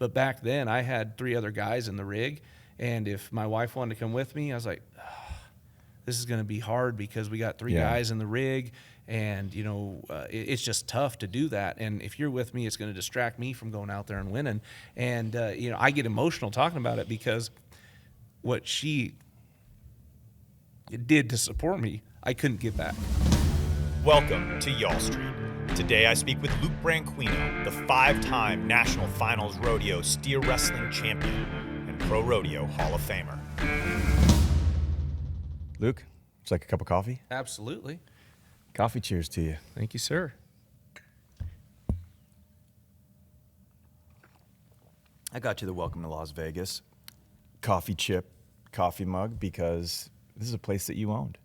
But back then I had 3 other guys in the rig, and if my wife wanted to come with me, I was like, this is going to be hard because we got 3 guys in the rig, and it's just tough to do that. And if you're with me, it's going to distract me from going out there and winning. And I get emotional talking about it because what she did to support me, I couldn't get back. Welcome to Y'all Street. Today I speak with Luke Branquinho, the 5-time National Finals Rodeo steer wrestling champion and Pro Rodeo Hall of Famer. Luke, would you like a cup of coffee? Absolutely. Coffee cheers to you. Thank you, sir. I got you the Welcome to Las Vegas coffee chip coffee mug because this is a place that you owned.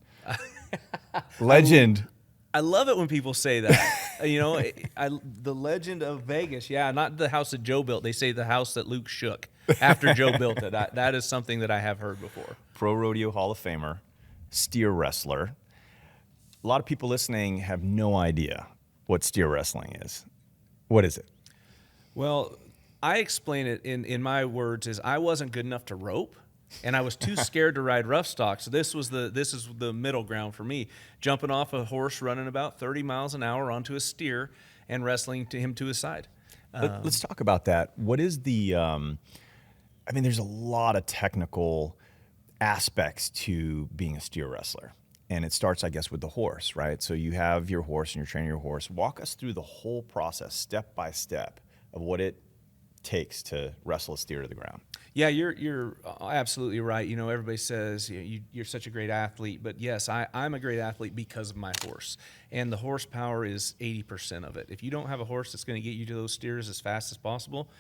Legend. I love it when people say that. The legend of Vegas. Yeah, not the house that Joe built. They say the house that Luke shook after Joe built it. That is something that I have heard before. Pro Rodeo Hall of Famer, steer wrestler. A lot of people listening have no idea what steer wrestling is. What is it? Well, I explain it in my words is I wasn't good enough to rope, and I was too scared to ride rough stock. So this is the middle ground for me. Jumping off a horse running about 30 miles an hour onto a steer and wrestling to him to his side. Let's talk about that. What is the there's a lot of technical aspects to being a steer wrestler. And it starts, I guess, with the horse, right? So you have your horse and you're training your horse. Walk us through the whole process, step by step, of what it takes to wrestle a steer to the ground. Yeah, you're absolutely right. Everybody says you're such a great athlete, but yes, I'm a great athlete because of my horse, and the horsepower is 80% of it. If you don't have a horse that's going to get you to those steers as fast as possible,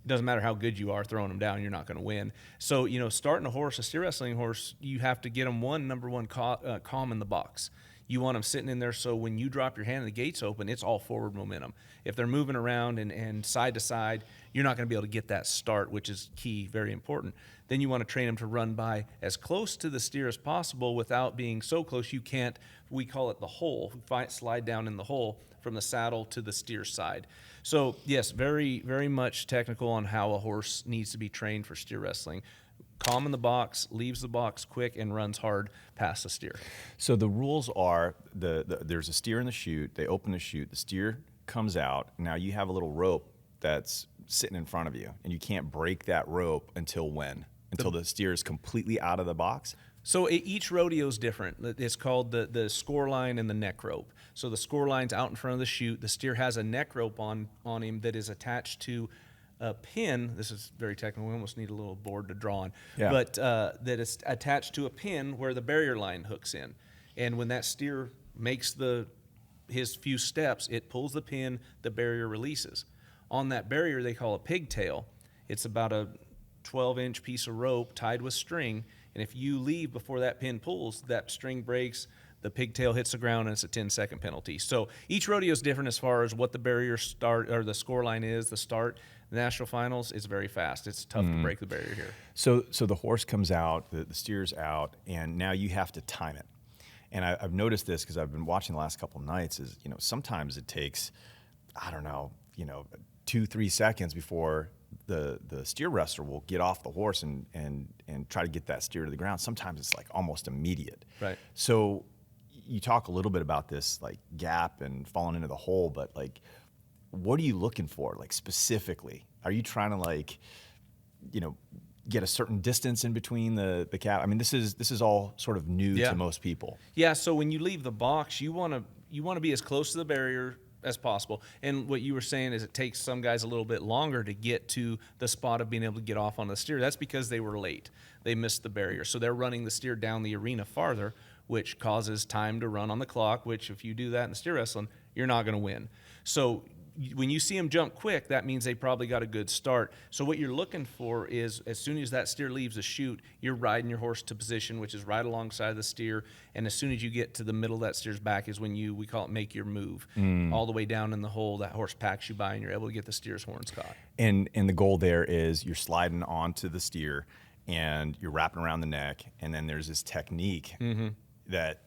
it doesn't matter how good you are throwing them down, you're not going to win. So, starting a steer wrestling horse, you have to get them number one, calm in the box. You want them sitting in there so when you drop your hand and the gates open, it's all forward momentum. If they're moving around and side to side, you're not going to be able to get that start, which is key, very important. Then you want to train them to run by as close to the steer as possible without being so close you can't, we call it the hole, slide down in the hole from the saddle to the steer side. So, yes, very, very much technical on how a horse needs to be trained for steer wrestling. Calm in the box, leaves the box quick, and runs hard past the steer. So the rules are there's a steer in the chute. They open the chute. The steer comes out. Now you have a little rope that's sitting in front of you, and you can't break that rope until when? Until the steer is completely out of the box? So each rodeo is different. It's called the score line and the neck rope. So the score line's out in front of the chute. The steer has a neck rope on him that is attached to a pin. This is very technical. We almost need a little board to draw on. Yeah. But that is attached to a pin where the barrier line hooks in. And when that steer makes his few steps, it pulls the pin, the barrier releases. On that barrier, they call a pigtail. It's about a 12-inch piece of rope tied with string. And if you leave before that pin pulls, that string breaks, the pigtail hits the ground, and it's a 10-second penalty. So each rodeo is different as far as what the barrier start or the score line is, the start. The National Finals is very fast. It's tough to break the barrier here. So the horse comes out, the steer's out, and now you have to time it. And I've noticed this because I've been watching the last couple of nights is, sometimes it takes, 2-3 seconds before the steer wrestler will get off the horse and try to get that steer to the ground. Sometimes it's like almost immediate. Right. So you talk a little bit about this like gap and falling into the hole, but like, what are you looking for, like specifically? Are you trying to get a certain distance in between the gap? I mean, this is all sort of new to most people. Yeah. So when you leave the box, you want to be as close to the barrier as possible. And what you were saying is it takes some guys a little bit longer to get to the spot of being able to get off on the steer. That's because they were late. They missed the barrier. So they're running the steer down the arena farther, which causes time to run on the clock, which if you do that in steer wrestling, you're not going to win. So when you see them jump quick, that means they probably got a good start. So what you're looking for is as soon as that steer leaves the chute, you're riding your horse to position, which is right alongside the steer. And as soon as you get to the middle of that steer's back is when we call it make your move. All the way down in the hole, that horse packs you by and you're able to get the steer's horns caught. And the goal there is you're sliding onto the steer and you're wrapping around the neck. And then there's this technique that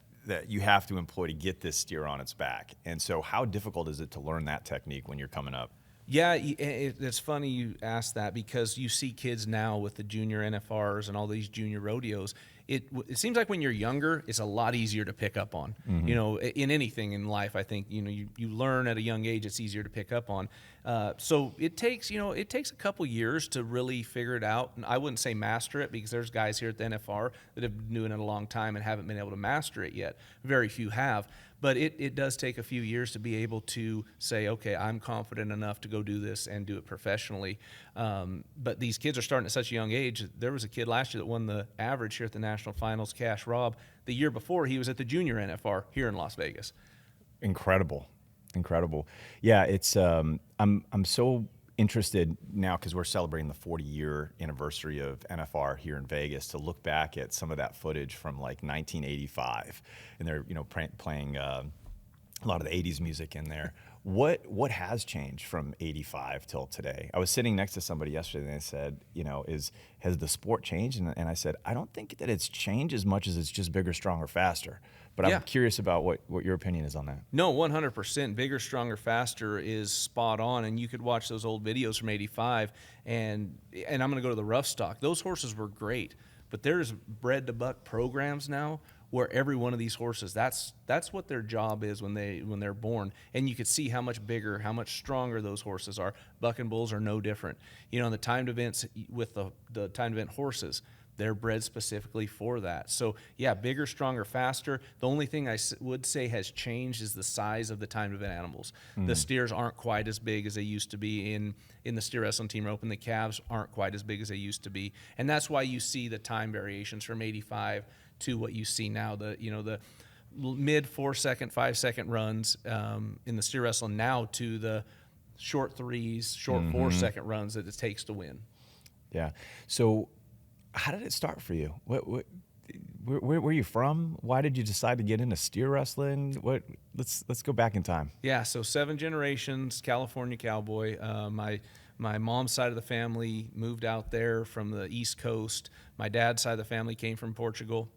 you have to employ to get this steer on its back. And so how difficult is it to learn that technique when you're coming up? Yeah, it's funny you ask that because you see kids now with the junior NFRs and all these junior rodeos. It seems like when you're younger, it's a lot easier to pick up on. Mm-hmm. In anything in life, I think you learn at a young age. It's easier to pick up on. So it takes a couple years to really figure it out. And I wouldn't say master it because there's guys here at the NFR that have been doing it a long time and haven't been able to master it yet. Very few have. But it does take a few years to be able to say, okay, I'm confident enough to go do this and do it professionally. But these kids are starting at such a young age. There was a kid last year that won the average here at the National Finals, Cash Rob. The year before, he was at the junior NFR here in Las Vegas. Incredible. Yeah, it's I'm so interested now because we're celebrating the 40-year anniversary of NFR here in Vegas to look back at some of that footage from like 1985, and they're playing a lot of the 80s music in there. What has changed from 85 till today? I was sitting next to somebody yesterday and they said, has the sport changed? And I said, I don't think that it's changed as much as it's just bigger, stronger, faster. But Yeah. I'm curious about what your opinion is on that. No, 100%. Bigger, stronger, faster is spot on. And you could watch those old videos from 85. And I'm going to go to the rough stock. Those horses were great. But there's bred to buck programs now where every one of these horses, that's what their job is when they're born. And you could see how much bigger, how much stronger those horses are. Buck and bulls are no different. The timed events with the timed event horses, they're bred specifically for that. So, yeah, bigger, stronger, faster. The only thing I would say has changed is the size of the timed event animals. The steers aren't quite as big as they used to be in the steer wrestling team rope, and the calves aren't quite as big as they used to be. And that's why you see the time variations from 85 to what you see now, the mid 4-second, 5-second runs in the steer wrestling now to the short 3s, short 4-second runs that it takes to win. Yeah. So how did it start for you? Where were you from? Why did you decide to get into steer wrestling? Let's go back in time. Yeah, so 7 generations, California cowboy. My mom's side of the family moved out there from the East Coast. My dad's side of the family came from Portugal.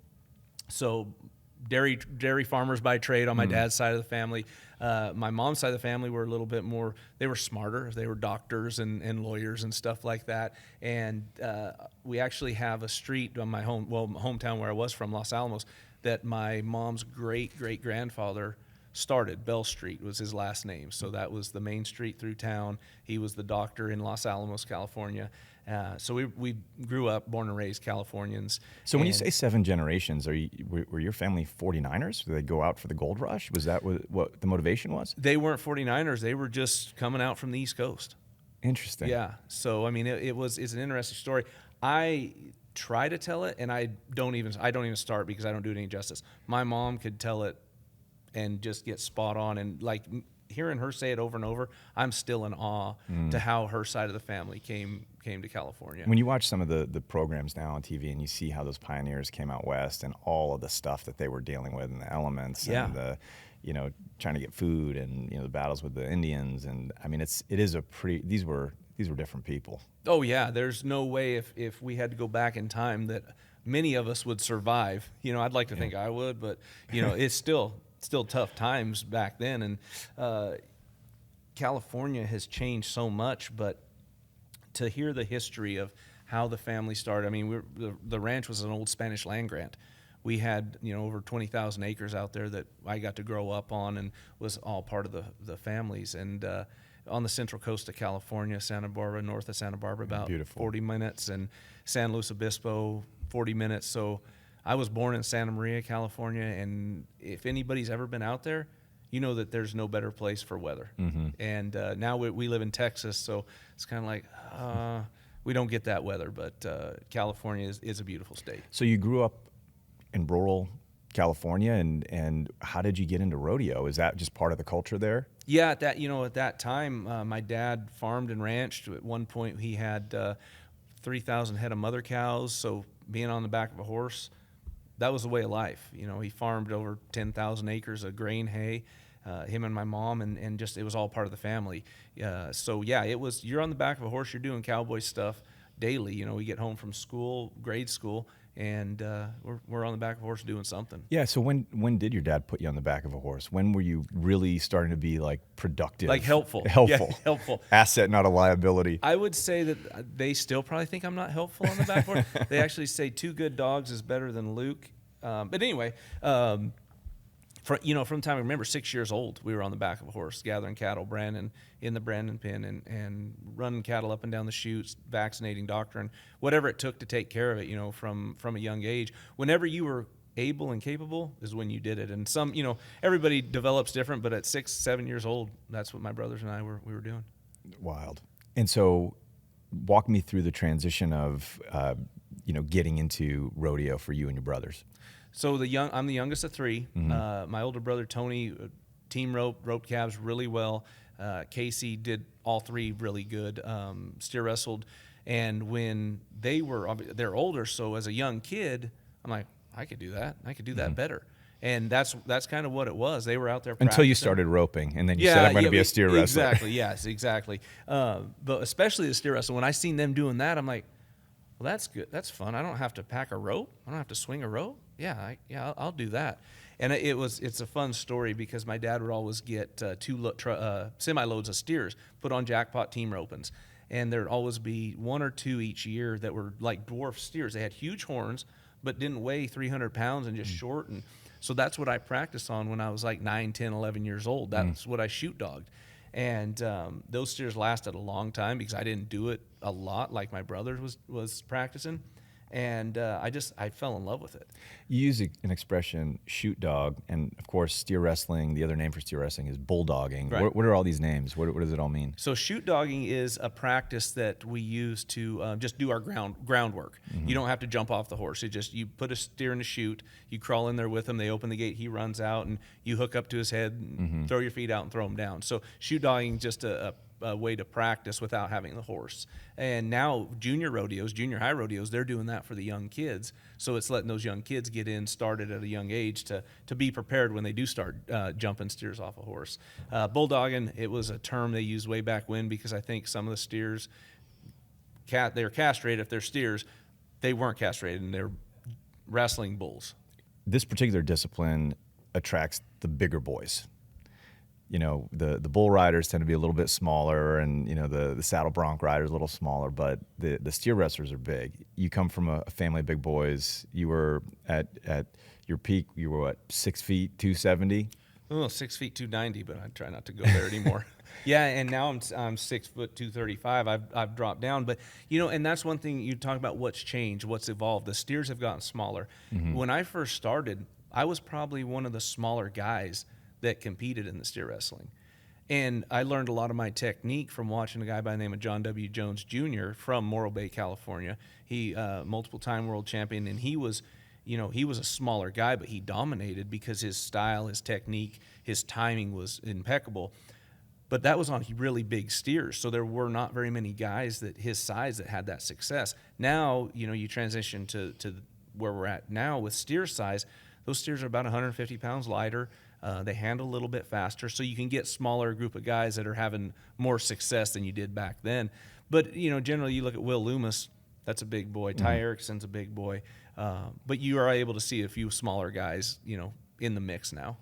So dairy farmers by trade on my dad's side of the family. My mom's side of the family were a little bit more, they were smarter. They were doctors and lawyers and stuff like that. And we actually have a street on my hometown where I was from, Los Alamos, that my mom's great-great-grandfather started. Bell Street was his last name. So that was the main street through town. He was the doctor in Los Alamos, California. So we grew up, born and raised Californians. So when you say 7 generations, were your family 49ers? Did they go out for the gold rush? Was that what the motivation was? They weren't 49ers. They were just coming out from the East Coast. Interesting. Yeah. So, I mean, it's an interesting story. I try to tell it, and I don't even start because I don't do it any justice. My mom could tell it and just get spot on. And like hearing her say it over and over, I'm still in awe to how her side of the family came to California. When you watch some of the programs now on TV and you see how those pioneers came out west and all of the stuff that they were dealing with and the elements and the, trying to get food and, the battles with the Indians. And I mean, these were different people. Oh yeah. There's no way if we had to go back in time that many of us would survive. I'd like to think I would, but it's still tough times back then. And California has changed so much, but to hear the history of how the family started, I mean, the ranch was an old Spanish land grant. We had, over 20,000 acres out there that I got to grow up on and was all part of the families. And on the central coast of California, Santa Barbara, north of Santa Barbara, about Beautiful. 40 minutes, and San Luis Obispo, 40 minutes. So I was born in Santa Maria, California, and if anybody's ever been out there, you know that there's no better place for weather. And now we live in Texas, so it's kind of like we don't get that weather, but California is a beautiful state. So you grew up in rural California, and how did you get into rodeo? Is that just part of the culture there? Yeah, at that time, my dad farmed and ranched. At one point, he had 3,000 head of mother cows, so being on the back of a horse, that was the way of life. He farmed over 10,000 acres of grain, hay, him and my mom, and just it was all part of the family. So yeah, you're on the back of a horse, you're doing cowboy stuff daily. We get home from school, grade school, and we're on the back of a horse doing something. Yeah. So when did your dad put you on the back of a horse? When were you really starting to be like productive, Like helpful. helpful, Yeah, helpful. asset, not a liability? I would say that they still probably think I'm not helpful on the back horse. They actually say 2 good dogs is better than Luke. But anyway, from the time I remember, 6 years old, we were on the back of a horse, gathering cattle, in the Brandon pen, and running cattle up and down the chutes, vaccinating, doctoring, whatever it took to take care of it, from a young age. Whenever you were able and capable is when you did it. And everybody develops different, but at 6, 7 years old, that's what my brothers and I we were doing. Wild. And so walk me through the transition of, getting into rodeo for you and your brothers. So I'm the youngest of 3. Mm-hmm. My older brother Tony team roped calves really well. Casey did all 3 really good. Steer wrestled, and when they're older, so as a young kid, I'm like, I could do that. I could do that Mm-hmm. better. And that's kind of what it was. They were out there Until you practicing. started roping, and then you said, I'm going to be a steer wrestler. Exactly. Yes, exactly. But especially the steer wrestling. When I seen them doing that, I'm like, well, that's good. That's fun. I don't have to pack a rope. I don't have to swing a rope. Yeah, I'll do that. And it's a fun story because my dad would always get 2 semi-loads of steers put on jackpot team ropings. And there'd always be 1 or 2 each year that were like dwarf steers. They had huge horns, but didn't weigh 300 pounds and just short. And so that's what I practiced on when I was like 9, 10, 11 years old. That's what I shoot dogged. And those steers lasted a long time because I didn't do it a lot like my brother was practicing. And I fell in love with it. You use an expression, shoot dog, and of course, steer wrestling, the other name for steer wrestling is bulldogging. Right. What are all these names? What does it all mean? So shoot dogging is a practice that we use to just do our groundwork. Mm-hmm. You don't have to jump off the horse. You put a steer in the chute, you crawl in there with him, they open the gate, he runs out, and you hook up to his head, and throw your feet out and throw him down. So shoot dogging is just a way to practice without having the horse. And now junior high rodeos, they're doing that for the young kids. So it's letting those young kids get started at a young age to be prepared when they do start jumping steers off a horse. Bulldogging, it was a term they used way back when because I think some of the steers, they're castrated. If they're steers, they weren't castrated and they're wrestling bulls. This particular discipline attracts the bigger boys. The bull riders tend to be a little bit smaller, and the saddle bronc riders a little smaller, but the steer wrestlers are big. You come from a family of big boys. You were at your peak. You were what, 6 feet 270? Oh, 6 feet 290, but I try not to go there anymore. Yeah, and now I'm 6 foot 235. I've dropped down, but and that's one thing you talk about. What's changed? What's evolved? The steers have gotten smaller. Mm-hmm. When I first started, I was probably one of the smaller guys that competed in the steer wrestling. And I learned a lot of my technique from watching a guy by the name of John W. Jones Jr. from Morro Bay, California. He multiple-time world champion, and he was a smaller guy, but he dominated because his style, his technique, his timing was impeccable. But that was on really big steers, so there were not very many guys that his size that had that success. Now, you transition to where we're at now with steer size. Those steers are about 150 pounds lighter. They handle a little bit faster, so you can get smaller group of guys that are having more success than you did back then. But, generally you look at Will Loomis, that's a big boy. Ty Erickson's a big boy. But you are able to see a few smaller guys, in the mix now.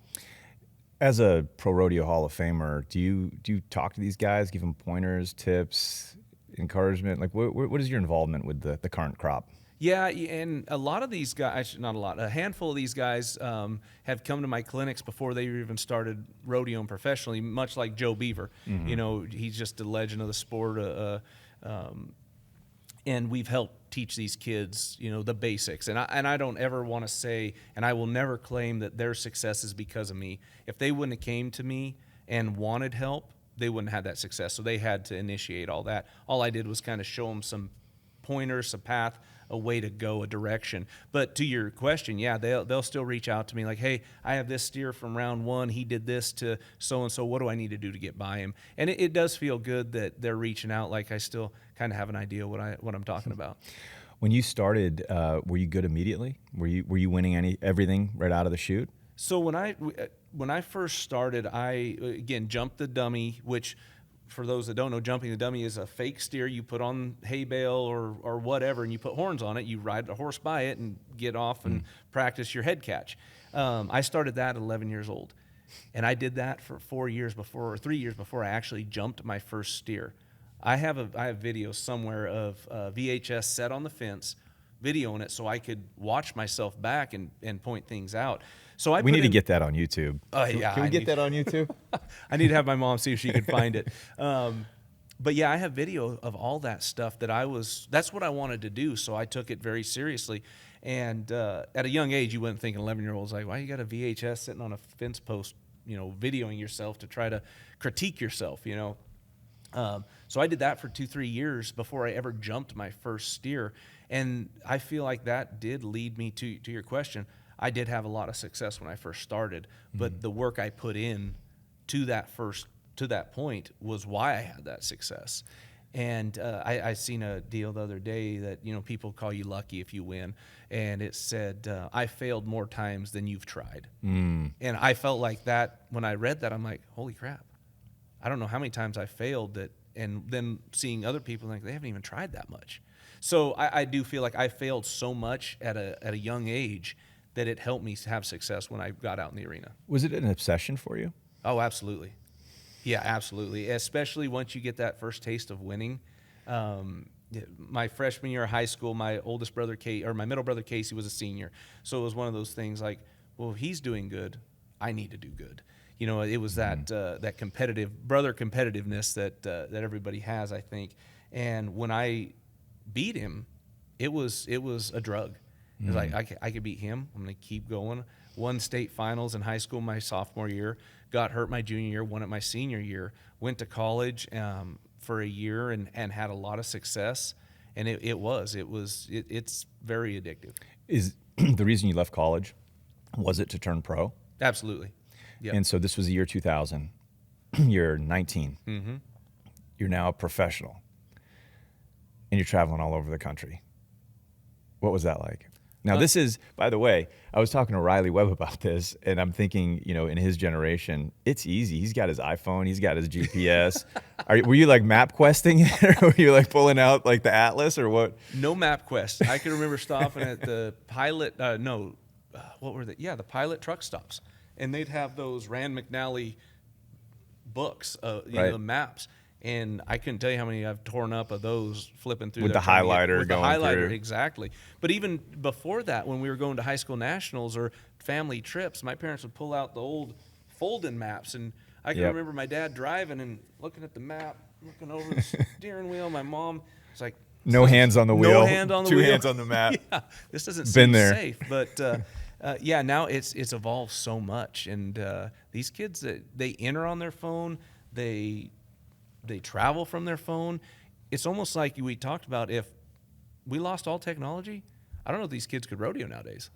As a Pro Rodeo Hall of Famer, do you talk to these guys, give them pointers, tips, encouragement? Like, what is your involvement with the current crop? Yeah, and a lot of these guys, not a lot, a handful of these guys have come to my clinics before they even started rodeoing professionally, much like Joe Beaver. Mm-hmm. He's just a legend of the sport. And we've helped teach these kids, the basics. And I don't ever want to say, and I will never claim that their success is because of me. If they wouldn't have came to me and wanted help, they wouldn't have that success. So they had to initiate all that. All I did was kind of show them some pointers, a path, a way to go, a direction. But to your question, yeah, they'll still reach out to me like, hey, I have this steer from round 1. He did this to so-and-so. What do I need to do to get by him? And it does feel good that they're reaching out. Like I still kind of have an idea what I'm talking about. When you started, were you good immediately? Were you winning everything right out of the chute? So when I first started, I again jumped the dummy, which for those that don't know, jumping the dummy is a fake steer you put on hay bale or whatever, and you put horns on it. You ride a horse by it and get off and practice your head catch. I started that at 11 years old, and I did that for 3 years before I actually jumped my first steer. I have video somewhere of VHS set on the fence, videoing it so I could watch myself back and point things out. So we need to get that on YouTube. Yeah, Can we get that on YouTube? I need to have my mom see if she can find it. But yeah, I have video of all that stuff that's what I wanted to do. So I took it very seriously. And at a young age, you wouldn't think an 11-year-old's like, why you got a VHS sitting on a fence post, videoing yourself to try to critique yourself, So I did that for 2-3 years before I ever jumped my first steer. And I feel like that did lead me to your question. I did have a lot of success when I first started, but the work I put in to that point was why I had that success. And I seen a deal the other day that people call you lucky if you win, and it said I failed more times than you've tried. And I felt like that when I read that. I'm like, holy crap, I don't know how many times I failed that. And then seeing other people like they haven't even tried that much. So I do feel like I failed so much at a young age that it helped me have success when I got out in the arena. Was it an obsession for you? Oh, absolutely. Yeah, absolutely. Especially once you get that first taste of winning. My freshman year of high school, my middle brother Casey was a senior. So it was one of those things like, well, if he's doing good, I need to do good. It was that competitiveness that everybody has, I think. And when I beat him, it was a drug. It was like, I could beat him. I'm going to keep going. Won state finals in high school my sophomore year. Got hurt my junior year. Won it my senior year. Went to college for a year and had a lot of success. And it's very addictive. Is the reason you left college, was it to turn pro? Absolutely. Yep. And so this was the year 2000. You're 19. Mm-hmm. You're now a professional. And you're traveling all over the country. What was that like? Now, this is, by the way, I was talking to Riley Webb about this, and I'm thinking, in his generation, it's easy. He's got his iPhone. He's got his GPS. Were you like map questing it, or were you like pulling out like the atlas, or what? No map quest. I can remember stopping at the Pilot, what were they? Yeah, the Pilot truck stops. And they'd have those Rand McNally books, right. The maps. And I couldn't tell you how many I've torn up of those flipping through. With the highlighter going through. Exactly. But even before that, when we were going to high school nationals or family trips, my parents would pull out the old fold-in maps. And I can remember my dad driving and looking at the map, looking over the steering wheel. My mom was like, no hands on the wheel. No hand on the Two wheel. hands on the map. Yeah, this doesn't seem safe. But now it's evolved so much. And these kids, they enter on their phone. They travel from their phone. It's almost like we talked about, if we lost all technology, I don't know if these kids could rodeo nowadays.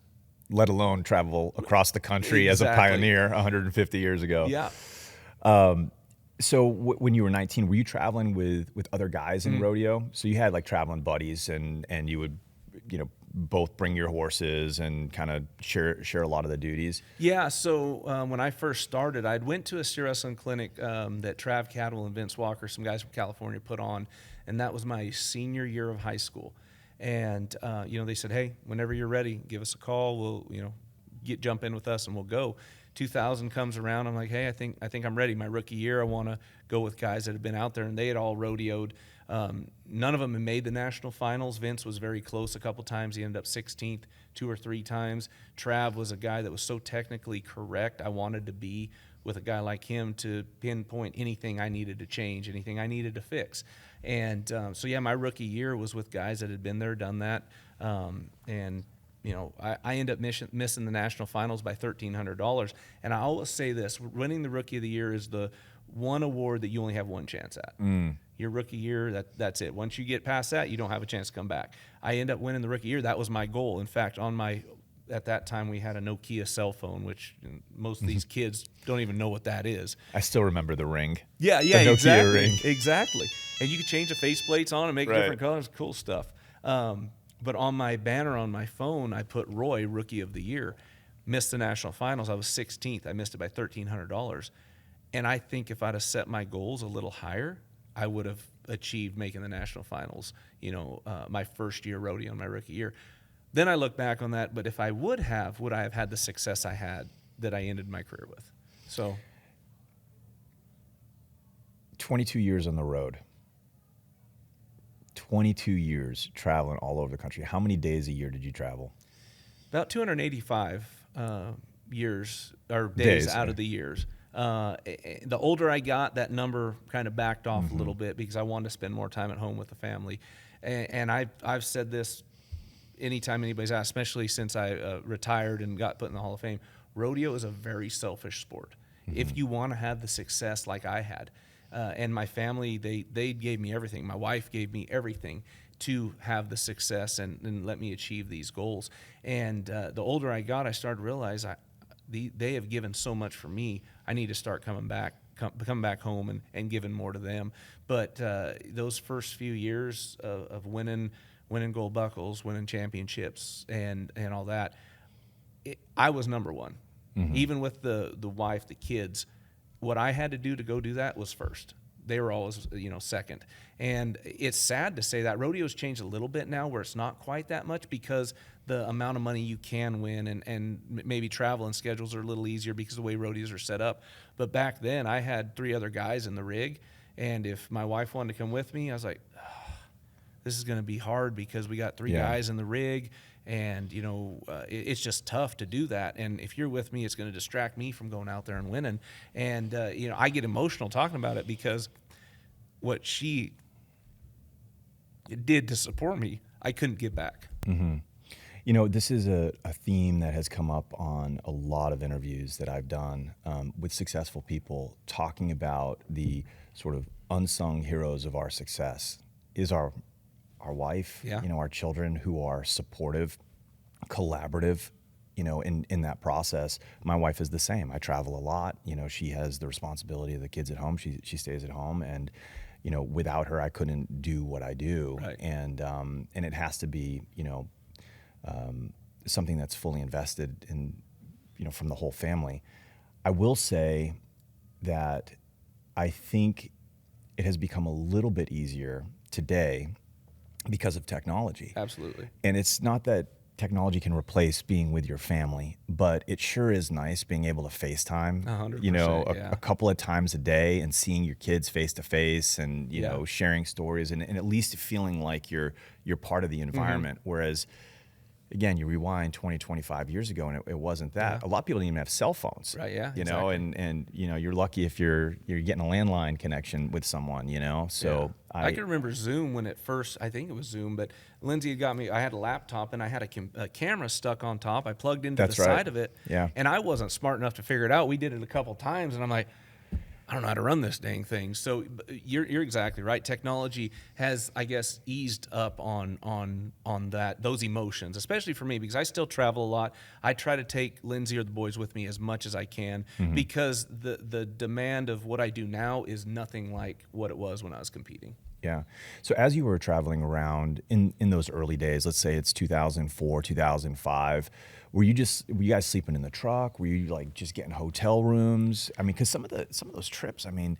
Let alone travel across the country as a pioneer 150 years ago. Yeah. So when you were 19, were you traveling with other guys in rodeo? So you had like traveling buddies, and you would, both bring your horses and kind of share a lot of the duties? Yeah, so when I first started, I'd went to a steer wrestling clinic that Trav Cattle and Vince Walker, some guys from California, put on, and that was my senior year of high school. And they said, hey, whenever you're ready, give us a call. We'll jump in with us and we'll go. 2000 comes around. I'm like, hey, I think I'm ready. My rookie year, I want to go with guys that have been out there, and they had all rodeoed. None of them had made the national finals. Vince was very close a couple times. He ended up 16th 2 or 3 times. Trav was a guy that was so technically correct. I wanted to be with a guy like him to pinpoint anything I needed to change, anything I needed to fix. And my rookie year was with guys that had been there, done that. I end up missing the national finals by $1,300. And I always say this: winning the rookie of the year is the one award that you only have one chance at. Your rookie year, that's it. Once you get past that, you don't have a chance to come back. I end up winning the rookie year. That was my goal. In fact, at that time, we had a Nokia cell phone, which most of these kids don't even know what that is. I still remember the ring. Yeah, the Nokia exactly. ring. Exactly. And you could change the faceplates on and make different colors. Cool stuff. But on my banner on my phone, I put Roy, Rookie of the Year. Missed the national finals. I was 16th. I missed it by $1,300. And I think if I'd have set my goals a little higher, I would have achieved making the national finals, my first year rodeo, my rookie year. Then I look back on that, but if I would I have had the success I had that I ended my career with? So 22 years on the road. 22 years traveling all over the country. How many days a year did you travel? about 285 years or days out of the years. The older I got, that number kind of backed off a little bit because I wanted to spend more time at home with the family. And I've said this anytime anybody's asked, especially since I retired and got put in the Hall of Fame. Rodeo is a very selfish sport. If you want to have the success like I had, and my family, they gave me everything. My wife gave me everything to have the success and let me achieve these goals. And the older I got, I started to realize they have given so much for me. I need to start coming back home and giving more to them. But those first few years of winning gold buckles, winning championships, and all that, I was number one. Even with the wife, the kids, what I had to do to go do that was first. They were always, second. And it's sad to say that rodeo's changed a little bit now where it's not quite that much because the amount of money you can win and maybe travel and schedules are a little easier because of the way rodeos are set up. But back then I had 3 other guys in the rig. And if my wife wanted to come with me, I was like, this is going to be hard because we got 3 guys in the rig. And, it's just tough to do that. And if you're with me, it's going to distract me from going out there and winning. And, I get emotional talking about it because what she did to support me, I couldn't give back. This is a theme that has come up on a lot of interviews that I've done with successful people, talking about the sort of unsung heroes of our success is our wife, our children who are supportive, collaborative, in that process. My wife is the same. I travel a lot. She has the responsibility of the kids at home. She stays at home, and without her, I couldn't do what I do. Right. And it has to be something that's fully invested in, from the whole family. I will say that I think it has become a little bit easier today because of technology. Absolutely. And it's not that technology can replace being with your family, but it sure is nice being able to FaceTime, 100%, a couple of times a day and seeing your kids face to face and, sharing stories and at least feeling like you're part of the environment. Whereas, again, you rewind 20, 25 years ago and it wasn't that. A lot of people didn't even have cell phones. Right, yeah. Exactly. And you're lucky if you're getting a landline connection with someone, So I can remember Zoom when it first, I think it was Zoom, but Lindsay had got me, I had a laptop and I had a camera stuck on top. I plugged into the side of it. Yeah. And I wasn't smart enough to figure it out. We did it a couple times and I'm like, I don't know how to run this dang thing. So you're exactly right. Technology has, I guess, eased up on those emotions, especially for me because I still travel a lot. I try to take Lindsay or the boys with me as much as I can because the demand of what I do now is nothing like what it was when I was competing. Yeah. So as you were traveling around in those early days, let's say it's 2004, 2005, were you guys sleeping in the truck? Were you like just getting hotel rooms? I mean, because some of those trips, I mean,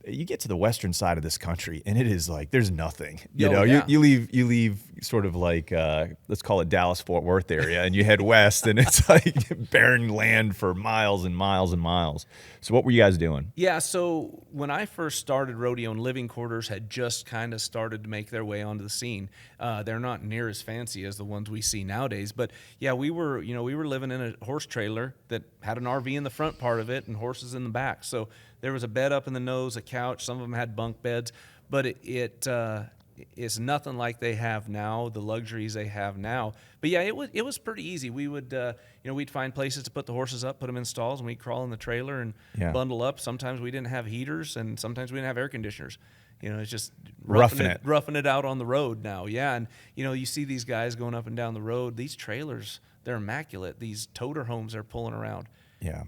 you get to the western side of this country and it is like there's nothing. You leave sort of like let's call it Dallas-Fort Worth area, and you head west, and it's like barren land for miles and miles and miles. So what were you guys doing? Yeah, so when I first started rodeo, and living quarters had just kind of started to make their way onto the scene. They're not near as fancy as the ones we see nowadays, but yeah, we were living in a horse trailer that had an RV in the front part of it and horses in the back. So there was a bed up in the nose, a couch. Some of them had bunk beds, but it's nothing like they have now, the luxuries they have now. But yeah, it was pretty easy. We would, we'd find places to put the horses up, put them in stalls, and we'd crawl in the trailer and bundle up. Sometimes we didn't have heaters, and sometimes we didn't have air conditioners. It's just roughing it out on the road now. Yeah, and you see these guys going up and down the road. These trailers, they're immaculate. These toter homes they're pulling around.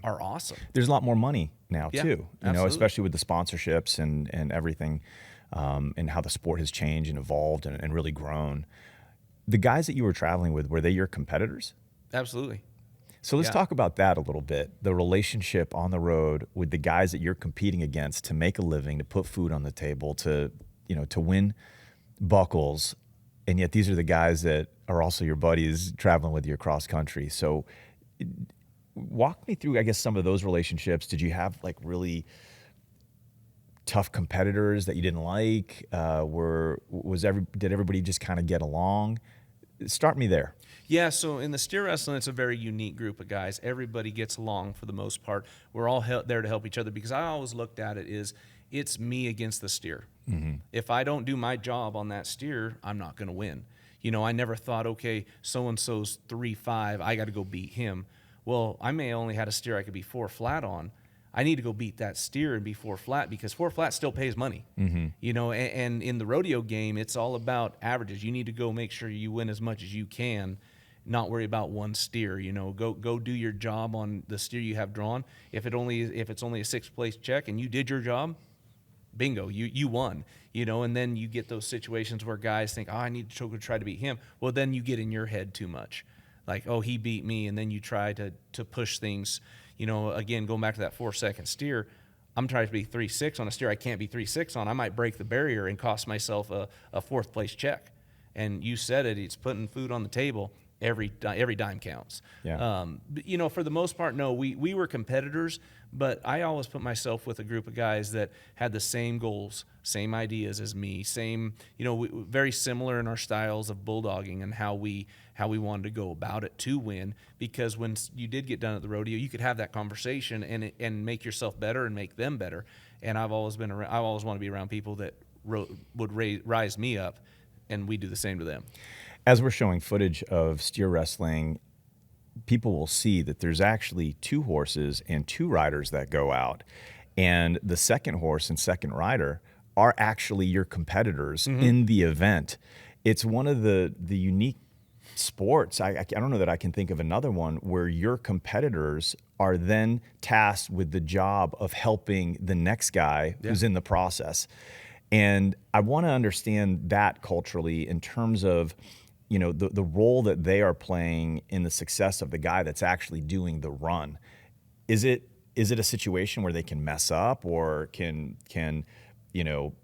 Are awesome. There's a lot more money now too, absolutely. Especially with the sponsorships and everything, and how the sport has changed and evolved and really grown. The guys that you were traveling with, were they your competitors? Absolutely. So let's Yeah. talk about that a little bit. The relationship on the road with the guys that you're competing against to make a living, to put food on the table, to, to win buckles. And yet these are the guys that are also your buddies traveling with you across country. So walk me through, I guess, some of those relationships. Did you have like really tough competitors that you didn't like? Did everybody just kind of get along? Start me there. Yeah, so in the steer wrestling, it's a very unique group of guys. Everybody gets along for the most part. We're all there to help each other, because I always looked at it as it's me against the steer. If I don't do my job on that steer, I'm not going to win. I never thought, okay, so-and-so's 3-5, I got to go beat him. Well, I may only had a steer I could be 4 flat on. I need to go beat that steer and be 4 flat, because 4 flat still pays money. And in the rodeo game, it's all about averages. You need to go make sure you win as much as you can, not worry about one steer. Go do your job on the steer you have drawn. If it's only a 6th place check and you did your job, bingo, you won. And then you get those situations where guys think, oh, I need to try to beat him. Well, then you get in your head too much. Like, oh, he beat me, and then you try to push things. Again, going back to that 4-second steer, I'm trying to be 3-6 on a steer I can't be 3-6 on. I might break the barrier and cost myself a 4th place check. And you said it, it's putting food on the table. Every dime counts. Yeah. For the most part, no, we were competitors, but I always put myself with a group of guys that had the same goals, same ideas as me, same, very similar in our styles of bulldogging and how we wanted to go about it to win. Because when you did get done at the rodeo, you could have that conversation and make yourself better and make them better. And I've always want to be around people that would rise me up, and we do the same to them. As we're showing footage of steer wrestling, people will see that there's actually 2 horses and 2 riders that go out. And the second horse and second rider are actually your competitors in the event. It's one of the unique sports. I don't know that I can think of another one where your competitors are then tasked with the job of helping the next guy who's in the process. And I want to understand that culturally in terms of the role that they are playing in the success of the guy that's actually doing the run. Is it a situation where they can mess up, or can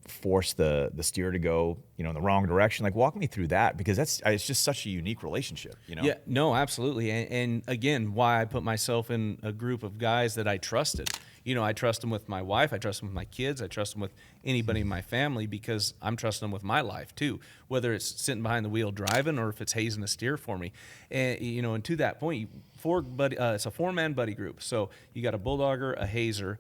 force the steer to go in the wrong direction? Like, walk me through that, because it's just such a unique relationship. Yeah, no, absolutely. And again, why I put myself in a group of guys that I trusted. I trust them with my wife. I trust them with my kids. I trust them with anybody in my family, because I'm trusting them with my life too, whether it's sitting behind the wheel driving or if it's hazing a steer for me. And, and to that point, it's a 4-man buddy group. So you got a bulldogger, a hazer,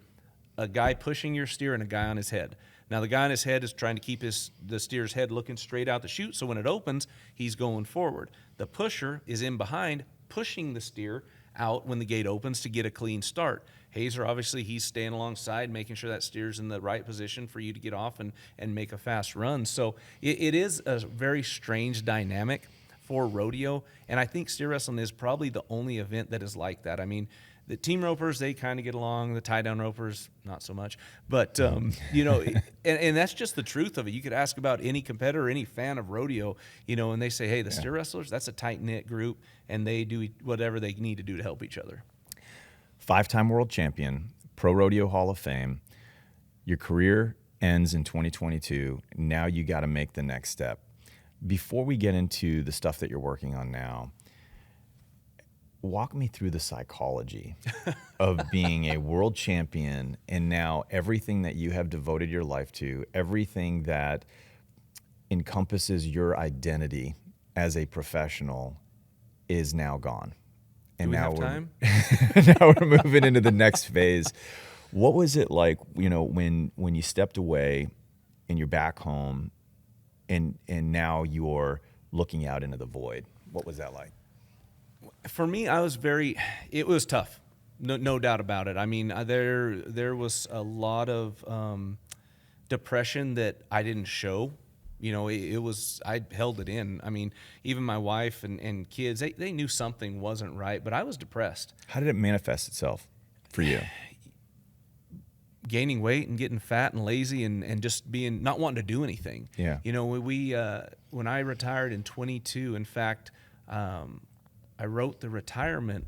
a guy pushing your steer, and a guy on his head. Now, the guy on his head is trying to keep the steer's head looking straight out the chute, so when it opens, he's going forward. The pusher is in behind, pushing the steer out when the gate opens to get a clean start. Hazer, obviously, he's staying alongside, making sure that steer's in the right position for you to get off and make a fast run. So it is a very strange dynamic for rodeo, and I think steer wrestling is probably the only event that is like that. I mean, the team ropers, they kind of get along. The tie-down ropers, not so much. But, and that's just the truth of it. You could ask about any competitor, any fan of rodeo, and they say, hey, the steer wrestlers, that's a tight-knit group, and they do whatever they need to do to help each other. 5-time world champion, Pro Rodeo Hall of Fame. Your career ends in 2022. Now you got to make the next step. Before we get into the stuff that you're working on now, walk me through the psychology of being a world champion, and now everything that you have devoted your life to, everything that encompasses your identity as a professional is now gone. And Do we now have time? now we're moving into the next phase. What was it like, when you stepped away and you're back home and now you're looking out into the void? What was that like? For me, it was tough. No doubt about it. I mean, there was a lot of depression that I didn't show. I held it in. I mean, even my wife and kids, they knew something wasn't right, but I was depressed. How did it manifest itself for you? Gaining weight and getting fat and lazy and just not wanting to do anything. Yeah. When I retired in 22, in fact, I wrote the retirement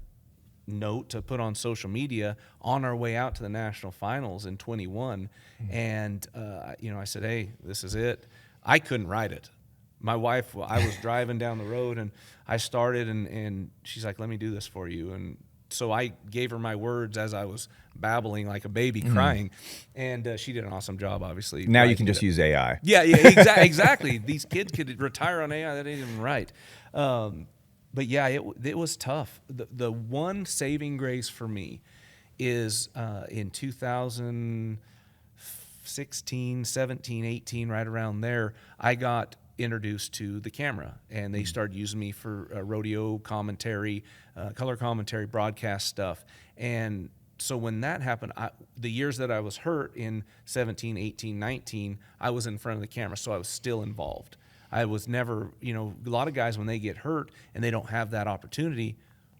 note to put on social media on our way out to the national finals in 21. And, I said, hey, this is it. I couldn't ride it. My wife, I was driving down the road and I started and she's like, let me do this for you. And so I gave her my words as I was babbling like a baby crying. And she did an awesome job, obviously. Now you can just use AI. Yeah, exactly. These kids could retire on AI. That ain't even right. But yeah, it was tough. The one saving grace for me is in 2016, 17, 18, right around there, I got introduced to the camera, and they started using me for rodeo commentary, color commentary, broadcast stuff. And so when that happened, the years that I was hurt in 17, 18, 19, I was in front of the camera, so I was still involved. I was never, a lot of guys, when they get hurt and they don't have that opportunity,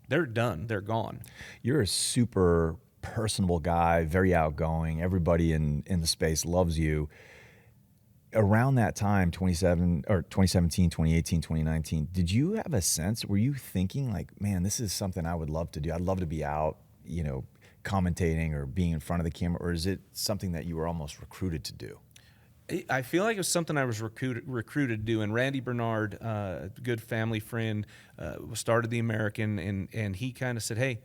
they're done. They're gone. You're a super personable guy, very outgoing. Everybody in the space loves you. Around that time, 2017, 2018, 2019, did you have a sense, were you thinking like, man, this is something I would love to do? I'd love to be out, commentating or being in front of the camera, or is it something that you were almost recruited to do? I feel like it was something I was recruited to do. And Randy Bernard, a good family friend, started the American, and he kind of said, hey,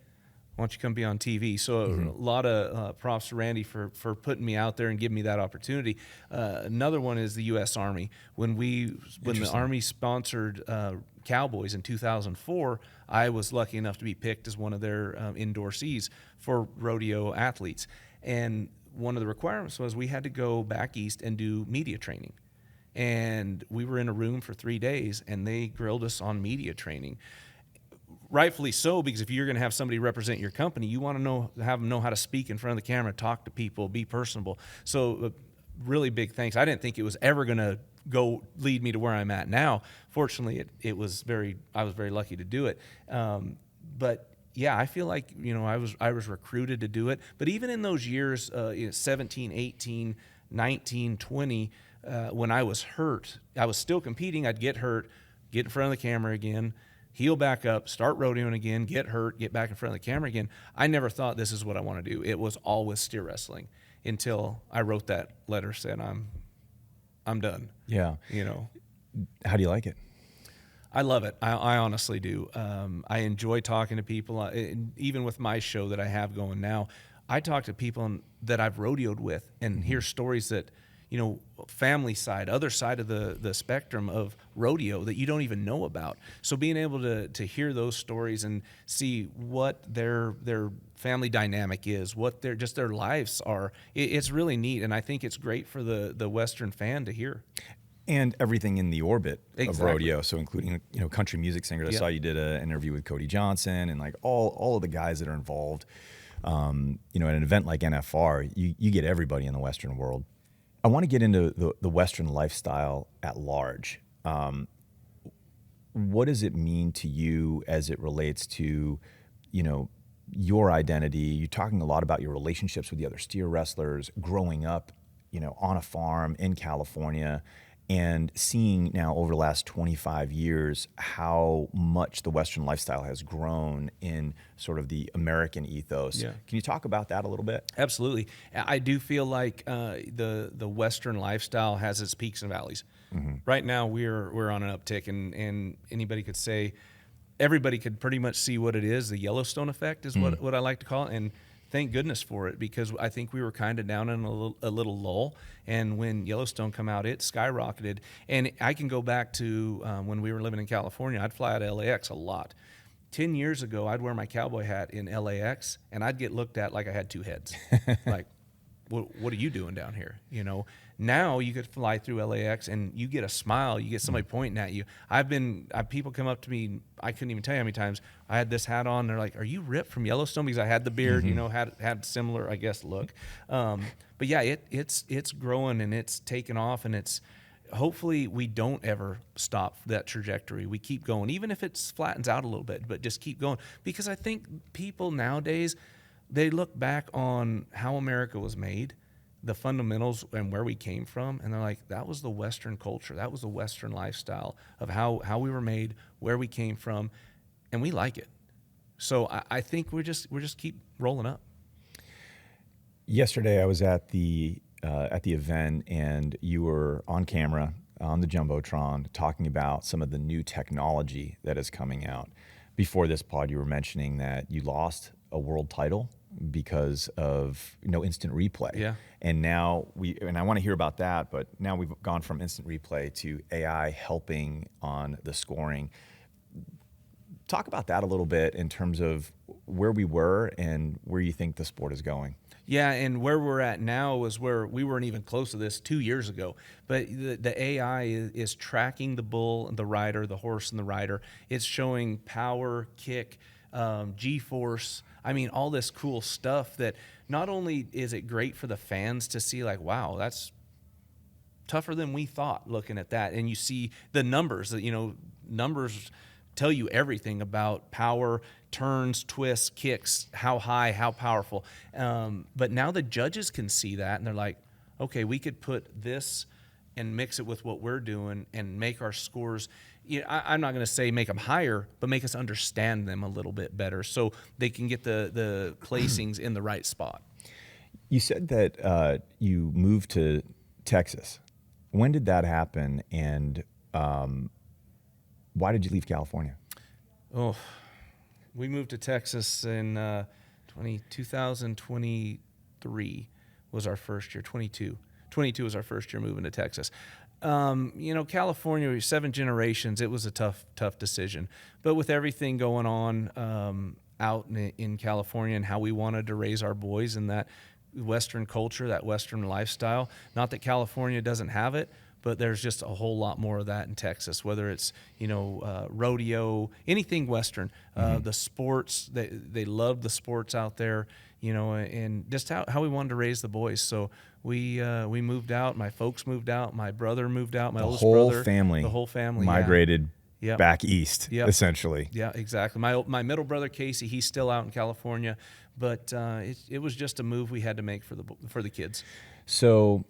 why don't you come be on TV? So a lot of props to Randy for putting me out there and giving me that opportunity. Another one is the U.S. Army. When the Army sponsored Cowboys in 2004, I was lucky enough to be picked as one of their endorsees for rodeo athletes. And one of the requirements was we had to go back east and do media training. And we were in a room for 3 days, and they grilled us on media training. Rightfully so, because if you're going to have somebody represent your company, you want to have them know how to speak in front of the camera, talk to people, be personable. So really big thanks. I didn't think it was ever going to lead me to where I'm at now. Fortunately, I was very lucky to do it. But yeah, I feel like, I was recruited to do it. But even in those years, 17, 18, 19, 20, when I was hurt, I was still competing. I'd get hurt, get in front of the camera again, heal back up, start rodeoing again, get hurt, get back in front of the camera again. I never thought this is what I want to do. It was always steer wrestling until I wrote that letter saying I'm done. Yeah. How do you like it? I love it. I honestly do. I enjoy talking to people. Even with my show that I have going now, I talk to people that I've rodeoed with and hear stories that, family side, other side of the spectrum of rodeo that you don't even know about. So being able to hear those stories and see what their family dynamic is, what their lives are, it's really neat. And I think it's great for the Western fan to hear. And everything in the orbit of Exactly. rodeo, so including country music singers. I Yep. saw you did an interview with Cody Johnson and like all of the guys that are involved. At an event like NFR, you get everybody in the Western world. I want to get into the Western lifestyle at large. What does it mean to you as it relates to, your identity? You're talking a lot about your relationships with the other steer wrestlers, growing up, on a farm in California, and seeing now over the last 25 years how much the Western lifestyle has grown in sort of the American ethos. Yeah. Can you talk about that a little bit? Absolutely. I do feel like the Western lifestyle has its peaks and valleys. Mm-hmm. Right now, we're on an uptick, and anybody could say, everybody could pretty much see what it is. The Yellowstone effect is what I like to call it, and thank goodness for it, because I think we were kind of down in a little lull, and when Yellowstone come out, it skyrocketed. And I can go back to when we were living in California. I'd fly out of LAX a lot. 10 years ago, I'd wear my cowboy hat in LAX, and I'd get looked at like I had two heads. Like, what are you doing down here? Now you could fly through LAX and you get a smile, you get somebody pointing at you. People come up to me, I couldn't even tell you how many times I had this hat on. They're like, "Are you Rip from Yellowstone?" Because I had the beard, had similar, I guess, look. But yeah, it's growing and it's taken off, and it's hopefully we don't ever stop that trajectory. We keep going, even if it flattens out a little bit, but just keep going. Because I think people nowadays, they look back on how America was made, the fundamentals and where we came from, and they're like, that was the Western culture. That was the Western lifestyle of how we were made, where we came from, and we like it. So I think we're just keep rolling up. Yesterday, I was at the event, and you were on camera on the jumbotron talking about some of the new technology that is coming out. Before this pod, you were mentioning that you lost a world title because of no instant replay. Yeah. And now and I want to hear about that, but now we've gone from instant replay to AI helping on the scoring. Talk about that a little bit in terms of where we were and where you think the sport is going. Yeah, and where we're at now is where we weren't even close to this 2 years ago. But the AI is tracking the bull, the rider, the horse, and the rider. It's showing power, kick, G-force. I mean, all this cool stuff that not only is it great for the fans to see, like, wow, that's tougher than we thought looking at that. And you see the numbers, numbers tell you everything about power, turns, twists, kicks, how high, how powerful. But now the judges can see that, and they're like, okay, we could put this and mix it with what we're doing and make our scores. I'm not going to say make them higher, but make us understand them a little bit better so they can get the placings in the right spot. You said that you moved to Texas. When did that happen, and why did you leave California? Oh, we moved to Texas in 2023 was our first year. 22 was our first year moving to Texas. California, we were 7 generations. It was a tough decision. But with everything going on out in California and how we wanted to raise our boys in that Western culture, that Western lifestyle, not that California doesn't have it, but there's just a whole lot more of that in Texas, whether it's, rodeo, anything Western, the sports, they love the sports out there, and just how we wanted to raise the boys. So we moved out, my folks moved out, my brother moved out, my oldest brother. The whole family migrated Yep. back east, Yep. essentially. Yeah, exactly. My middle brother, Casey, he's still out in California, but it was just a move we had to make for the kids. So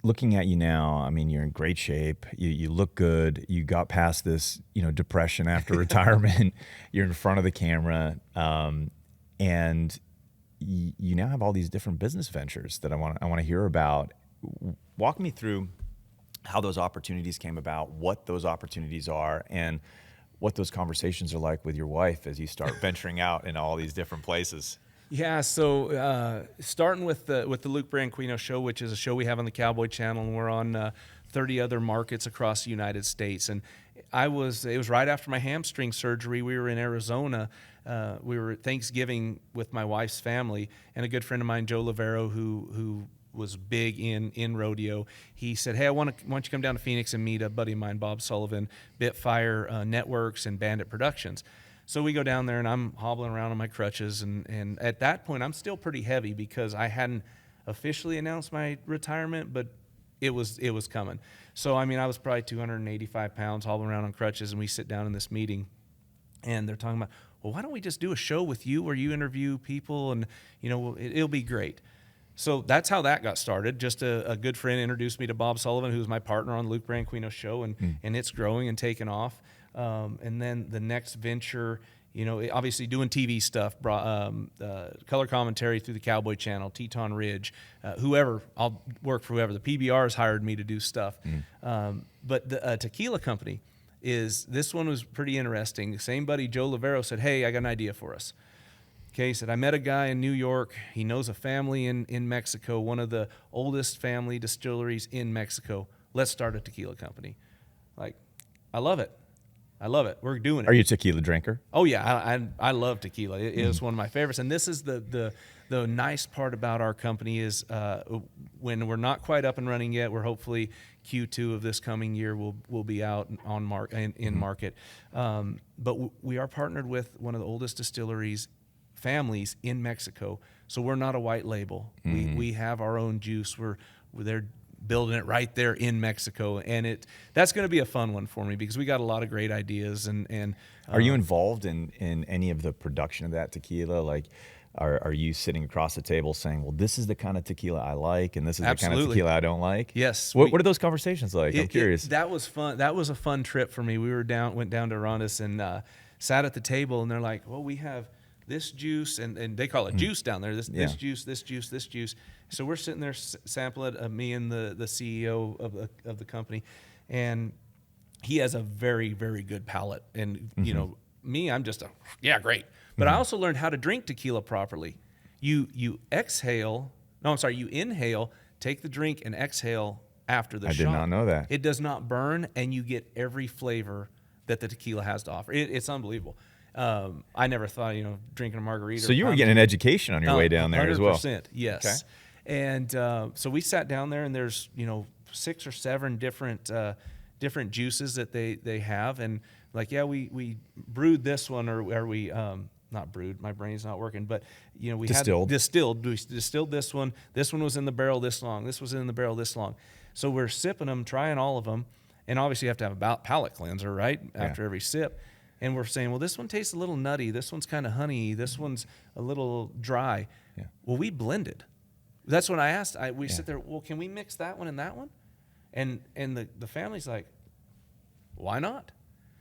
looking at you now, I mean, you're in great shape. You look good. You got past this, depression after retirement. You're in front of the camera, and you now have all these different business ventures that I want to hear about. Walk me through how those opportunities came about, what those opportunities are, and what those conversations are like with your wife as you start venturing out in all these different places. Yeah, so starting with the Luke Branquinho show, which is a show we have on the Cowboy Channel, and we're on 30 other markets across the United States. And it was right after my hamstring surgery. We were in Arizona. We were at Thanksgiving with my wife's family, and a good friend of mine, Joe Lavero, who was big in rodeo. He said, "Hey, why don't you come down to Phoenix and meet a buddy of mine, Bob Sullivan, Bitfire Networks and Bandit Productions." So we go down there, and I'm hobbling around on my crutches, and at that point, I'm still pretty heavy because I hadn't officially announced my retirement, but it was coming. So I mean, I was probably 285 pounds, hobbling around on crutches, and we sit down in this meeting, and they're talking about, well, why don't we just do a show with you where you interview people, and it'll be great. So that's how that got started. Just a good friend introduced me to Bob Sullivan, who's my partner on Luke Branquinho's show, and it's growing and taking off. And then the next venture, obviously doing TV stuff, color commentary through the Cowboy Channel, Teton Ridge, whoever, I'll work for whoever. The PBR has hired me to do stuff. But the tequila company this one was pretty interesting. The same buddy, Joe Lavero, said, "Hey, I got an idea for us." Okay, he said, "I met a guy in New York. He knows a family in Mexico, one of the oldest family distilleries in Mexico. Let's start a tequila company." Like, I love it. We're doing it. Are you a tequila drinker? Oh yeah, I love tequila. It is one of my favorites. And this is the nice part about our company is when we're not quite up and running yet, we're hopefully Q2 of this coming year we'll be out in market. But we are partnered with one of the oldest distilleries families in Mexico, so we're not a white label. We have our own juice. They're building it right there in Mexico, and that's going to be a fun one for me because we got a lot of great ideas. And are you involved in any of the production of that tequila? Like, Are you sitting across the table saying, well, this is the kind of tequila I like, and this is the kind of Absolutely. tequila I don't like? Yes. What are those conversations like? I'm curious. That was fun. That was a fun trip for me. We went down to Rondas and sat at the table, and they're like, well, we have this juice, and they call it juice down there. This juice, this juice, this juice. So we're sitting there sampling it, me and the CEO of the company, and he has a very, very good palate. And you know, me, I'm just great. But I also learned how to drink tequila properly. You exhale. No, I'm sorry. You inhale, take the drink, and exhale after the shot. I did not know that. It does not burn, and you get every flavor that the tequila has to offer. It's unbelievable. I never thought, drinking a margarita. So you were getting an education on your way down there as well. 100%, yes. Okay. And so we sat down there, and there's 6 or 7 different juices that they have, and like we brewed this one, or we not brewed. My brain's not working, but we distilled. We distilled this one. This one was in the barrel this long. This was in the barrel this long. So we're sipping them, trying all of them, and obviously you have to have a palate cleanser, right? After every sip. And we're saying, well, this one tastes a little nutty. This one's kind of honey. This one's a little dry. Yeah. Well, we blended. That's what I asked. We sit there. Well, can we mix that one and that one? And the family's like, why not?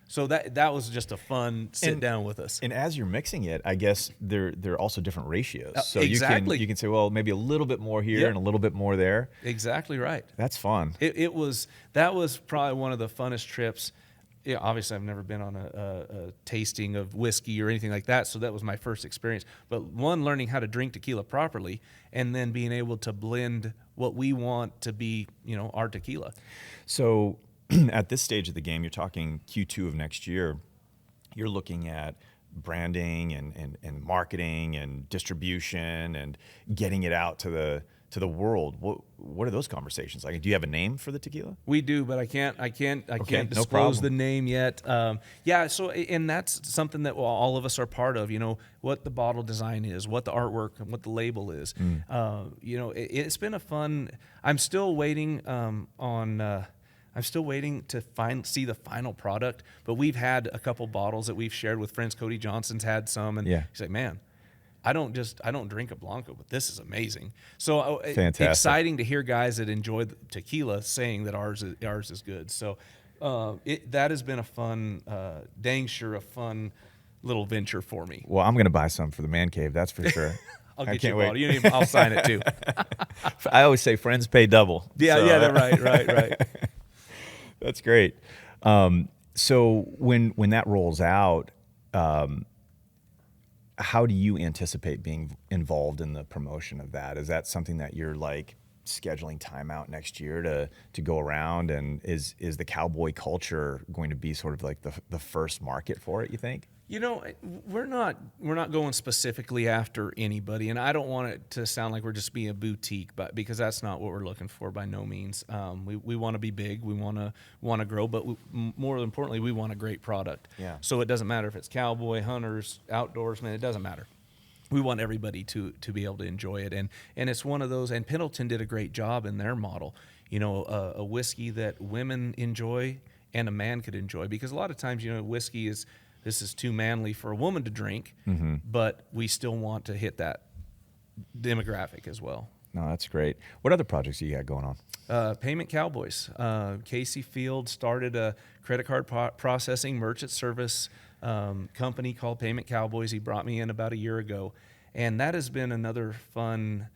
So that was just a fun sit down with us. And as you're mixing it, I guess there are also different ratios. So exactly. you can say, well, maybe a little bit more here and a little bit more there. Exactly right. That's fun. That was probably one of the funnest trips. Yeah, obviously I've never been on a tasting of whiskey or anything like that, so that was my first experience. But one, learning how to drink tequila properly, and then being able to blend what we want to be, our tequila. So at this stage of the game, you're talking Q2 of next year, you're looking at branding and marketing and distribution and getting it out to the world. What are those conversations like? Do you have a name for the tequila? We do, but I can't disclose the name yet. So and that's something that all of us are part of. What the bottle design is, what the artwork and what the label is. It's been a fun. I'm still waiting I'm still waiting to see the final product, but we've had a couple bottles that we've shared with friends. Cody Johnson's had some, and he's like, man, I don't drink a Blanco, but this is amazing. So fantastic. Exciting to hear guys that enjoy tequila saying that ours is good. So that has been a fun, dang sure a fun little venture for me. Well, I'm going to buy some for the man cave, that's for sure. I'll get you a bottle. I'll sign it too. I always say friends pay double. Yeah, right. That's great. So when that rolls out, how do you anticipate being involved in the promotion of that? Is that something that you're like scheduling time out next year to go around? And is the cowboy culture going to be sort of like the first market for it, you think? We're not going specifically after anybody, and I don't want it to sound like we're just being a boutique, but because that's not what we're looking for by no means. We want to be big, we want to grow, but more importantly, we want a great product. Yeah. So it doesn't matter if it's cowboy, hunters, outdoorsmen, it doesn't matter. We want everybody to be able to enjoy it, and it's one of those. And Pendleton did a great job in their model. A whiskey that women enjoy and a man could enjoy, because a lot of times whiskey is. This is too manly for a woman to drink, but we still want to hit that demographic as well. No, that's great. What other projects do you got going on? Payment Cowboys. Casey Field started a credit card processing merchant service company called Payment Cowboys. He brought me in about a year ago, and that has been another fun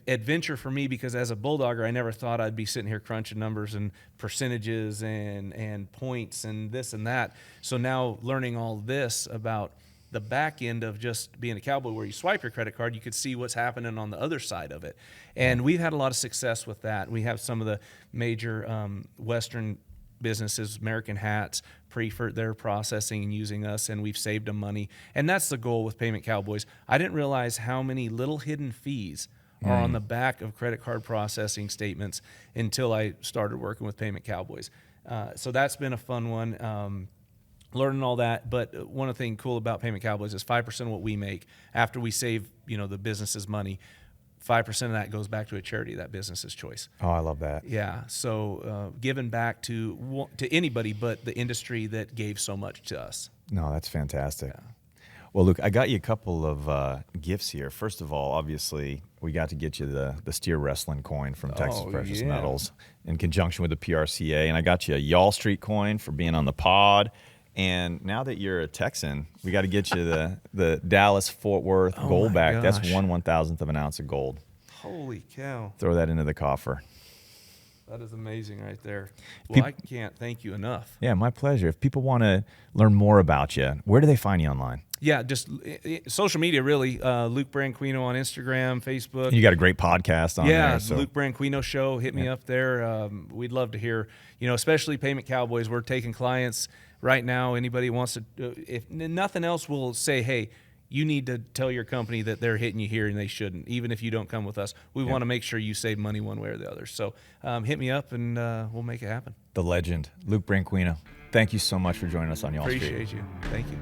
adventure for me, because as a bulldogger, I never thought I'd be sitting here crunching numbers and percentages and points and this and that. So now learning all this about the back end of just being a cowboy, where you swipe your credit card, you could see what's happening on the other side of it. And we've had a lot of success with that. We have some of the major Western businesses, American Hats, prefer their processing and using us, and we've saved them money. And that's the goal with Payment Cowboys. I didn't realize how many little hidden fees are on the back of credit card processing statements until I started working with Payment Cowboys. So that's been a fun one, learning all that. But one of the things cool about Payment Cowboys is 5% of what we make after we save, the business's money, 5% of that goes back to a charity, that business's choice. Oh, I love that. Yeah. So giving back to anybody but the industry that gave so much to us. No, that's fantastic. Yeah. Well, Luke, I got you a couple of gifts here. First of all, obviously, we got to get you the steer wrestling coin from Texas Oh, Precious yeah. Metals in conjunction with the PRCA, and I got you a Y'all Street coin for being on the pod. And now that you're a Texan, we got to get you the Dallas Fort Worth Oh, gold my back. That's gosh. 1/1000th of an ounce of gold. Holy cow. Throw that into the coffer. That is amazing right there. Well, Peop- I can't thank you enough. Yeah, my pleasure. If people want to learn more about you, where do they find you online? Yeah, just social media, really. Luke Branquinho on Instagram, Facebook. You got a great podcast on Yeah, there. So Luke Branquinho Show. Hit me up there. We'd love to hear, especially Payment Cowboys. We're taking clients right now. Anybody wants to, if nothing else, we'll say, hey, you need to tell your company that they're hitting you here and they shouldn't, even if you don't come with us. We want to make sure you save money one way or the other. So hit me up and we'll make it happen. the legend, Luke Branquinho. Thank you so much for joining us on Y'all Street. Appreciate you. Thank you.